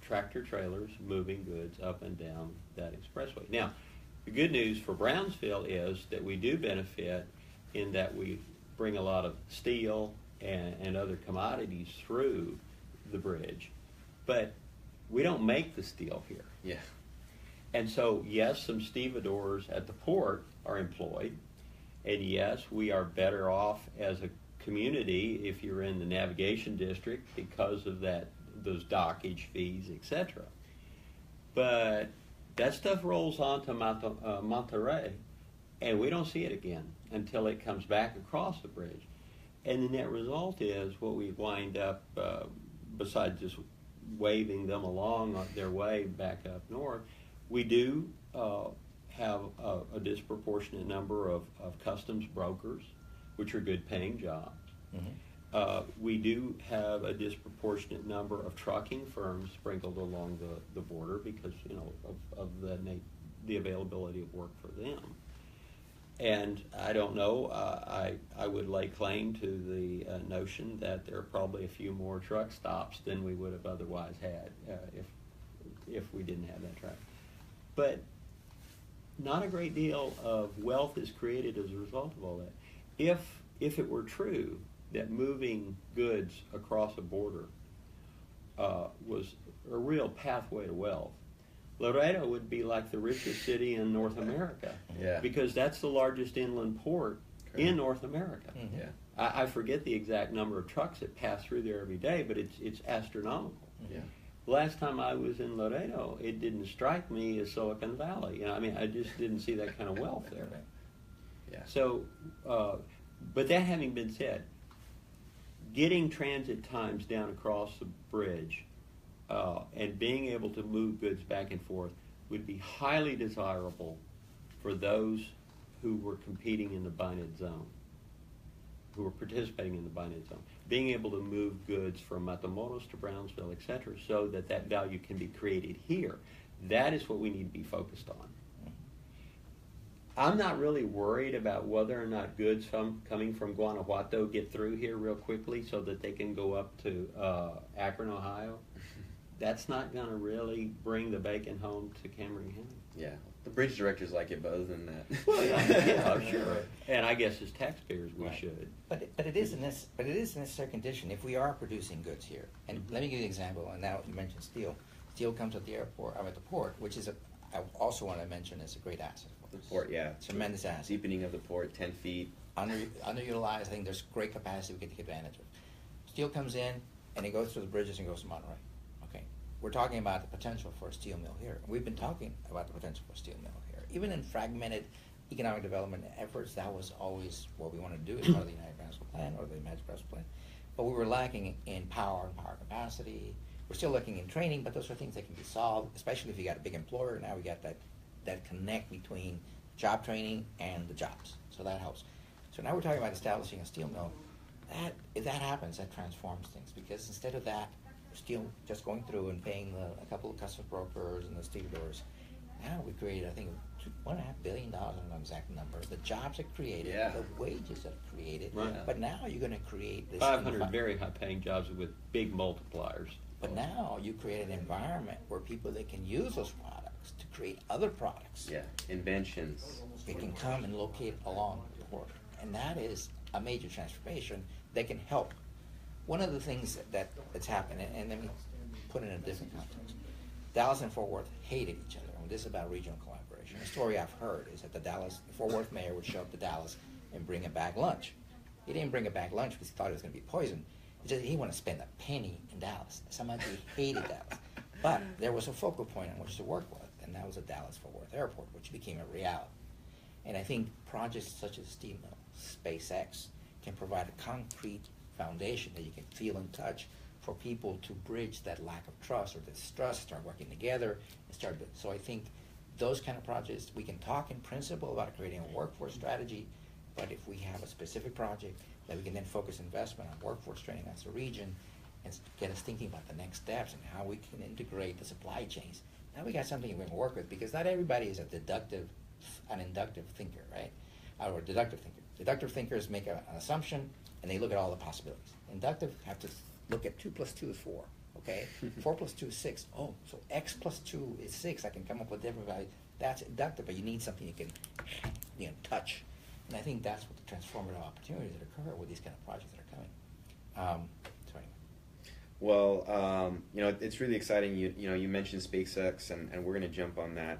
tractor trailers moving goods up and down that expressway. Now, the good news for Brownsville is that we do benefit in that we bring a lot of steel and other commodities through the bridge, but we don't make the steel here. Yeah. And so, yes, some stevedores at the port are employed, and yes, we are better off as a community if you're in the navigation district because of those dockage fees, etc. But that stuff rolls on to Monterey, and we don't see it again until it comes back across the bridge. And the net result is what we wind up, besides just waving them along on their way back up north, we do have a disproportionate number of customs brokers, which are good paying jobs. Mm-hmm. We do have a disproportionate number of trucking firms sprinkled along the border because of the availability of work for them. And I don't know, I would lay claim to the notion that there are probably a few more truck stops than we would have otherwise had if we didn't have that traffic. But not a great deal of wealth is created as a result of all that. If it were true that moving goods across a border was a real pathway to wealth, Laredo would be like the richest city in North America, because that's the largest inland port in North America. Mm-hmm. Yeah. I forget the exact number of trucks that pass through there every day, but it's astronomical. Yeah. Last time I was in Laredo, it didn't strike me as Silicon Valley. I just didn't see that kind of wealth there. Yeah. So But that having been said, getting transit times down across the bridge and being able to move goods back and forth would be highly desirable for those who were competing in the BINED zone, who were participating in the BINED zone. Being able to move goods from Matamoros to Brownsville, et cetera, so that that value can be created here. That is what we need to be focused on. I'm not really worried about whether or not goods coming from Guanajuato get through here real quickly so that they can go up to Akron, Ohio. That's not going to really bring the bacon home to Cameron County. Yeah, the bridge directors like it, but other than that, Well, yeah, sure. And I guess as taxpayers we should. But it is a necessary condition if we are producing goods here. And let me give you an example. And now you mentioned steel. Steel comes at the airport, at the port, which is I also want to mention is a great asset for the us. port, yeah, Tremendous asset. deepening of the port, 10 feet. Underutilized. I think there's great capacity we can take advantage of. Steel comes in and it goes through the bridges and goes to Monterey. Okay, we're talking about the potential for a steel mill here. We've been talking about the potential for a steel mill here. Even in fragmented economic development efforts, that was always what we wanted to do as part of the United Brownsville Plan or the Magic Brownsville Plan. But we were lacking in power and power capacity. We're still looking in training, but those are things that can be solved, especially if you got a big employer. Now we got that connect between job training and the jobs. So that helps. So now we're talking about establishing a steel mill. If that happens, that transforms things, because instead of that steel just going through and paying a couple of customs brokers and the stevedores, now we created, I think, $1.5 billion, I don't know the exact number. The jobs are created, the wages are created, Right. But now you're going to create this 500 very high-paying jobs with big multipliers. But now you create an environment where people that can use those products to create other products. Yeah, inventions. They can come and locate along the port, and that is a major transformation that can help. One of the things that's happened, and let me put it in a different context. Dallas and Fort Worth hated each other. I mean, this is about regional collaboration. The story I've heard is that the Fort Worth mayor would show up to Dallas and bring a bag lunch. He didn't bring a bag lunch because he thought it was going to be poison. He just, he didn't want to spend a penny in Dallas. Somebody hated Dallas. But there was a focal point on which to work with, and that was the Dallas-Fort Worth Airport, which became a reality. And I think projects such as Steel Mill, SpaceX, can provide a concrete foundation that you can feel and touch for people to bridge that lack of trust or distrust, start working together, and start. So I think those kind of projects, we can talk in principle about creating a workforce strategy, but if we have a specific project that we can then focus investment on workforce training as a region and get us thinking about the next steps and how we can integrate the supply chains. Now we got something we can work with, because not everybody is an inductive thinker, right? Or a deductive thinker. Deductive thinkers make an assumption and they look at all the possibilities. Inductive have to look at 2 + 2 is 4, okay? 4 + 2 is 6. Oh, so X + 2 is 6. I can come up with different values. That's inductive, but you need something you can touch. And I think that's what the transformative opportunities that occur with these kind of projects that are coming. Sorry. Well, it's really exciting. You mentioned SpaceX, and we're going to jump on that.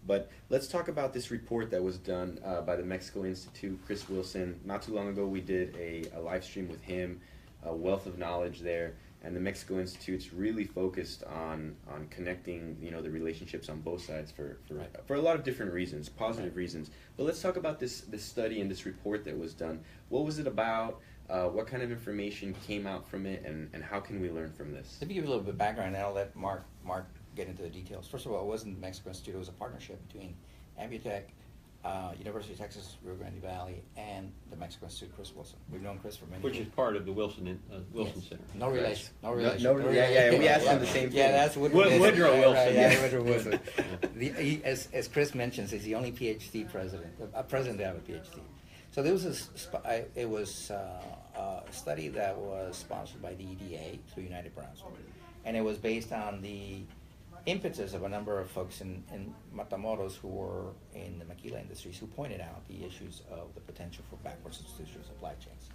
But let's talk about this report that was done by the Mexico Institute, Chris Wilson. Not too long ago, we did a live stream with him, a wealth of knowledge there. And the Mexico Institute's really focused on connecting, the relationships on both sides for a lot of different reasons, positive reasons. But let's talk about this study and this report that was done. What was it about? What kind of information came out from it, and how can we learn from this? Let me give you a little bit of background, and I'll let Mark get into the details. First of all, it wasn't the Mexico Institute; it was a partnership between Ambutech, University of Texas, Rio Grande Valley, and the Mexico Institute, Chris Wilson. We've known Chris for many years. Which is part of the Wilson Yes. Center. No relation. No relation. No, yeah, we asked him the same thing. Yeah, that's Woodrow Wilson. Right, Yeah. Woodrow Wilson. As Chris mentions, he's the only PhD president, a president to have a PhD. So there was a study that was sponsored by the EDA through United Brownsville, and it was based on the impetus of a number of folks in Matamoros who were in the maquila industries, who pointed out the issues of the potential for backwards substitution supply chains.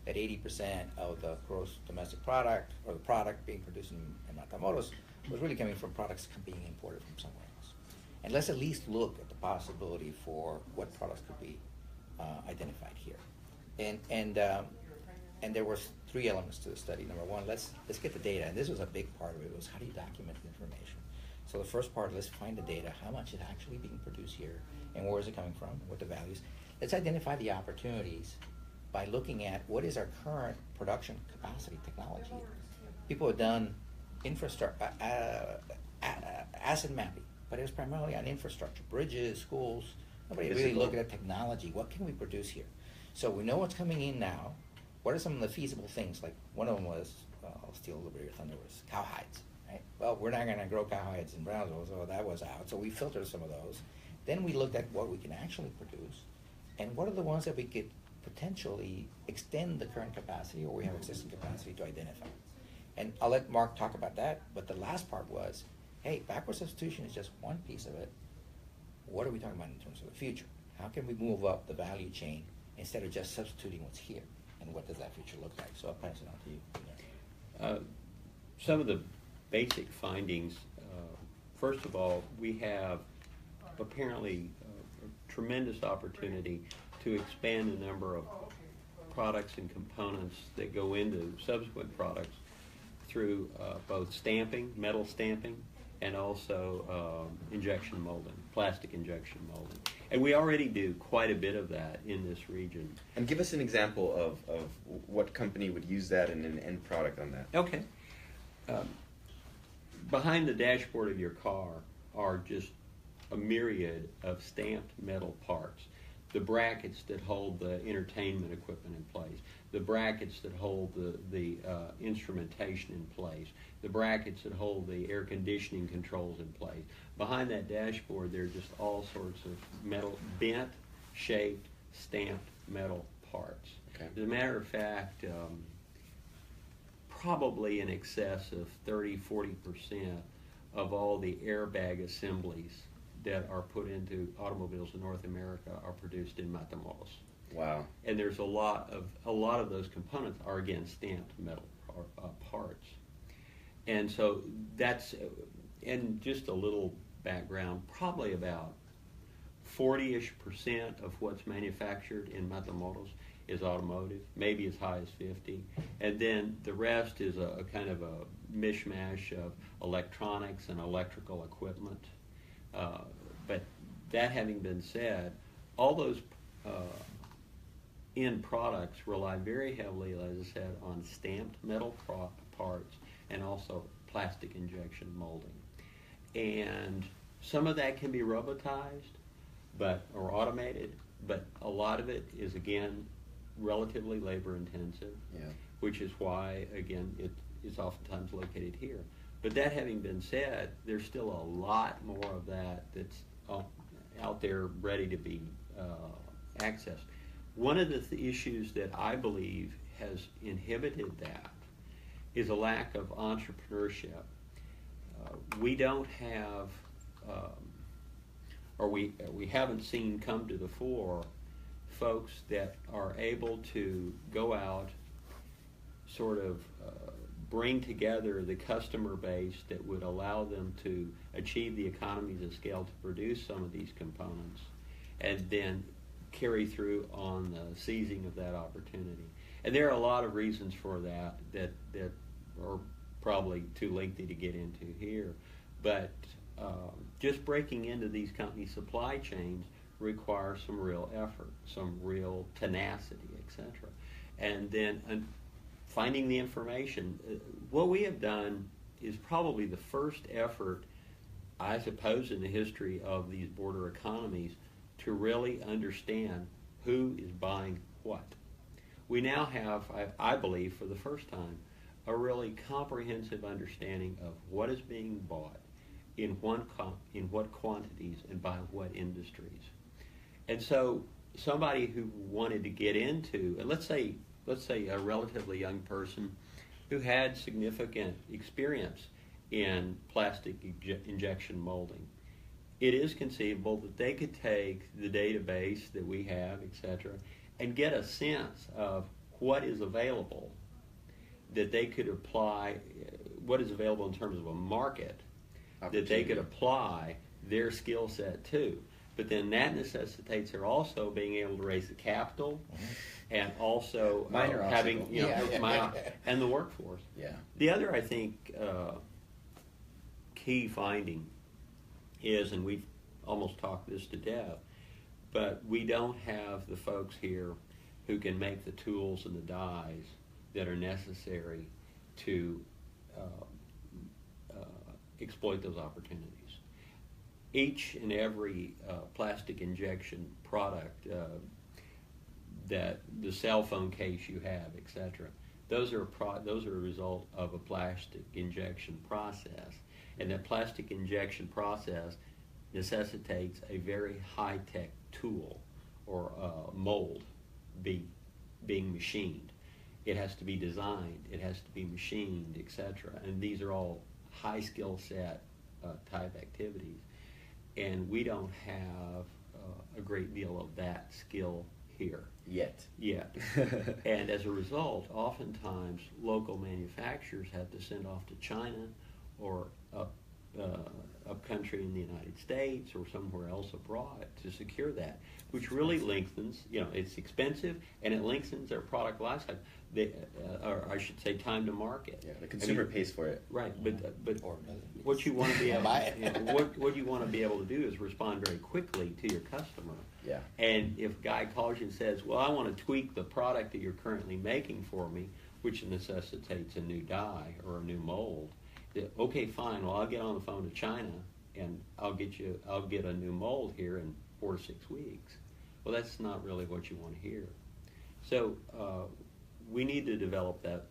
That 80% of the gross domestic product, or the product being produced in Matamoros, was really coming from products being imported from somewhere else. And let's at least look at the possibility for what products could be identified here. And there were 3 elements to the study. Number one, let's get the data, and this was a big part of it, was how do you document the information? So the first part, let's find the data, how much is actually being produced here, and where is it coming from, what the values. Let's identify the opportunities by looking at what is our current production capacity technology. People have done infrastructure, asset mapping, but it was primarily on infrastructure, bridges, schools. Nobody really looked at technology. What can we produce here? So we know what's coming in now. What are some of the feasible things? Like one of them was, I'll steal a little bit of your thunder, was cowhides. Right? Well, we're not going to grow cowhides in Brownsville, so that was out. So we filtered some of those. Then we looked at what we can actually produce, and what are the ones that we could potentially extend the current capacity, or we have existing capacity to identify. And I'll let Mark talk about that, but the last part was, hey, backward substitution is just one piece of it. What are we talking about in terms of the future? How can we move up the value chain instead of just substituting what's here? And what does that future look like? So I'll pass it on to you. Some of the basic findings, first of all, we have apparently a tremendous opportunity to expand the number of products and components that go into subsequent products through both stamping, metal stamping, and also injection molding, plastic injection molding. And we already do quite a bit of that in this region. And give us an example of what company would use that in an end product on that. Okay. Behind the dashboard of your car are just a myriad of stamped metal parts. The brackets that hold the entertainment equipment in place, the brackets that hold the instrumentation in place, the brackets that hold the air conditioning controls in place. Behind that dashboard, there are just all sorts of metal, bent, shaped, stamped metal parts. Okay. As a matter of fact, probably in excess of 30-40% of all the airbag assemblies that are put into automobiles in North America are produced in Matamoros. Wow. And there's a lot of those components are again stamped metal parts. And so that's, and just a little background, probably about 40-ish% of what's manufactured in Matamoros is automotive, maybe as high as 50. And then the rest is a kind of a mishmash of electronics and electrical equipment. But that having been said, all those end products rely very heavily, as I said, on stamped metal parts and also plastic injection molding. And some of that can be robotized or automated, but a lot of it is, again, relatively labor intensive, which is why, again, it is oftentimes located here. But that having been said, there's still a lot more of that that's out there ready to be accessed. One of the issues that I believe has inhibited that is a lack of entrepreneurship. We don't have, or we haven't seen come to the fore, folks that are able to go out, sort of bring together the customer base that would allow them to achieve the economies of scale to produce some of these components, and then carry through on the seizing of that opportunity. And there are a lot of reasons for that are probably too lengthy to get into here. But just breaking into these companies' supply chains requires some real effort, some real tenacity, etc. And then finding the information. What we have done is probably the first effort, I suppose, in the history of these border economies to really understand who is buying what. We now have, I believe, for the first time, a really comprehensive understanding of what is being bought, in what quantities, and by what industries. And so somebody who wanted to get into, and let's say a relatively young person who had significant experience in plastic injection molding, it is conceivable that they could take the database that we have, etc., and get a sense of what is available, that they could apply, what is available in terms of a market, that they could apply their skill set to. But then that necessitates her also being able to raise the capital, and also having, and the workforce. Yeah. The other, I think, key finding is, and we've almost talked this to death, but we don't have the folks here who can make the tools and the dies that are necessary to exploit those opportunities. Each and every plastic injection product, that the cell phone case you have, etc., those are a result of a plastic injection process, and that plastic injection process necessitates a very high-tech tool or mold being machined. It has to be designed, it has to be machined, etc. And these are all high skill set type activities. And we don't have a great deal of that skill here. Yet. And as a result, oftentimes local manufacturers have to send off to China or up country in the United States or somewhere else abroad to secure that, which really lengthens, it's expensive and it lengthens their product lifecycle. Or I should say time to market. Yeah, the consumer pays for it. Right, but what you want to be able, what you want to be able to do is respond very quickly to your customer. Yeah. And if a guy calls you and says, "Well, I want to tweak the product that you're currently making for me," which necessitates a new die or a new mold, okay, fine. Well, I'll get on the phone to China and I'll get a new mold here in 4 to 6 weeks. Well, that's not really what you want to hear. So we need to develop that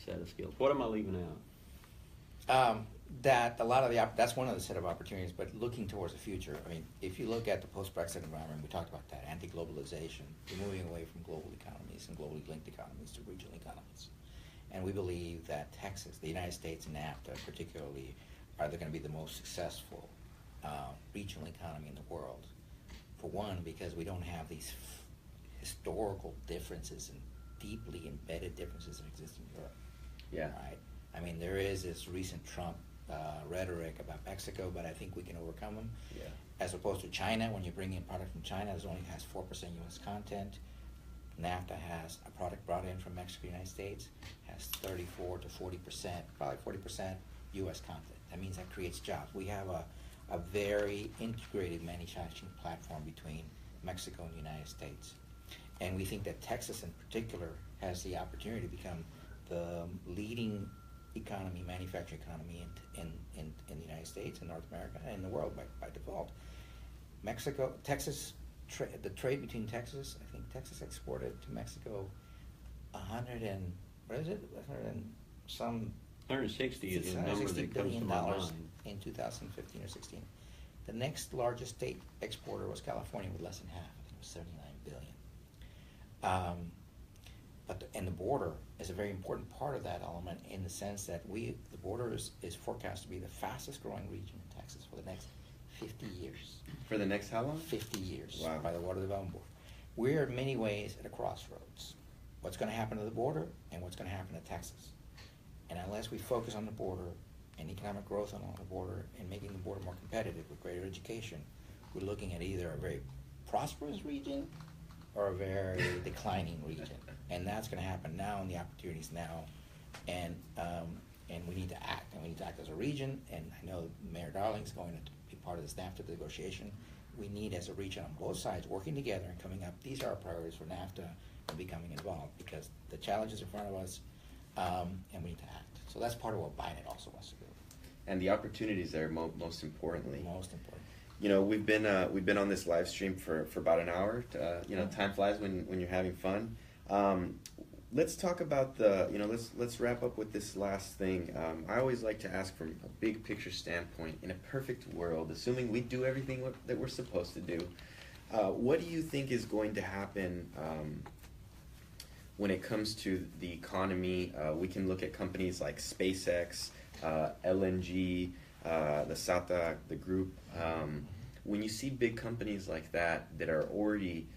set of skills. What am I leaving out? That a lot of that's one of the set of opportunities, but looking towards the future. I mean, if you look at the post-Brexit environment, we talked about that, anti-globalization, we're moving away from global economies and globally linked economies to regional economies. And we believe that Texas, the United States, and NAFTA particularly, are going to be the most successful regional economy in the world. For one, because we don't have these historical differences and deeply embedded differences that exist in Europe. Yeah. Right? I mean, there is this recent Trump rhetoric about Mexico, but I think we can overcome them. Yeah. As opposed to China, when you bring in product from China, it only has 4% U.S. content. NAFTA has a product brought in from Mexico, United States, has 34 to 40%, probably 40% U.S. content. That means that creates jobs. We have a very integrated manufacturing platform between Mexico and the United States. And we think that Texas in particular has the opportunity to become the leading economy, manufacturing economy in the United States, in North America, and in the world by default. The trade between Texas, I think Texas exported to Mexico 160 is the number that comes to my mind. In 2015 or 16. The next largest state exporter was California with less than half. I think it was 79 billion. And the border is a very important part of that element in the sense that the border is forecast to be the fastest growing region in Texas for the next 50 years. For the next how long? 50 years. Wow. By the Water Development Board. We're in many ways at a crossroads. What's going to happen to the border and what's going to happen to Texas? And unless we focus on the border and economic growth along the border and making the border more competitive with greater education, we're looking at either a very prosperous region or a very declining region. And that's going to happen now, and the opportunities now. And we need to act, and we need to act as a region. And I know Mayor Darling's going to be part of this NAFTA negotiation. We need, as a region on both sides, working together and coming up. These are our priorities for NAFTA and becoming involved because the challenges in front of us, and we need to act. So that's part of what Biden also wants to do. And the opportunities there, most importantly. Most important. We've been on this live stream for about an hour. Time flies when you're having fun. Let's talk about let's wrap up with this last thing. I always like to ask from a big picture standpoint. In a perfect world, assuming we do everything that we're supposed to do, what do you think is going to happen when it comes to the economy? We can look at companies like SpaceX, LNG, the group. When you see big companies like that are already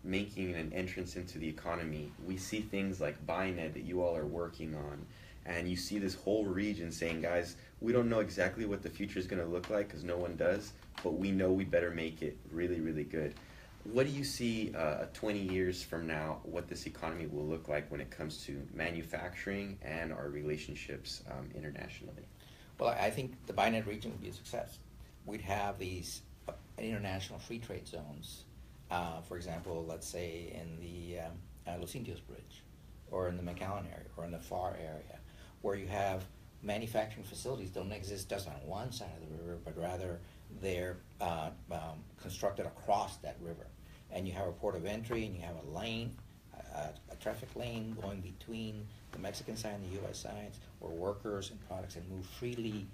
making an entrance into the economy, we see things like Binet that you all are working on, and you see this whole region saying, guys, we don't know exactly what the future is going to look like because no one does, but we know we better make it really, really good. What do you see 20 years from now, what this economy will look like when it comes to manufacturing and our relationships internationally? Well, I think the Binet region would be a success. We'd have these international free trade zones For example, let's say in the Los Indios Bridge, or in the McAllen area, or in the FAR area, where you have manufacturing facilities don't exist just on one side of the river, but rather they're constructed across that river. And you have a port of entry, and you have a lane, a traffic lane going between the Mexican side and the U.S. sides, where workers and products can move freely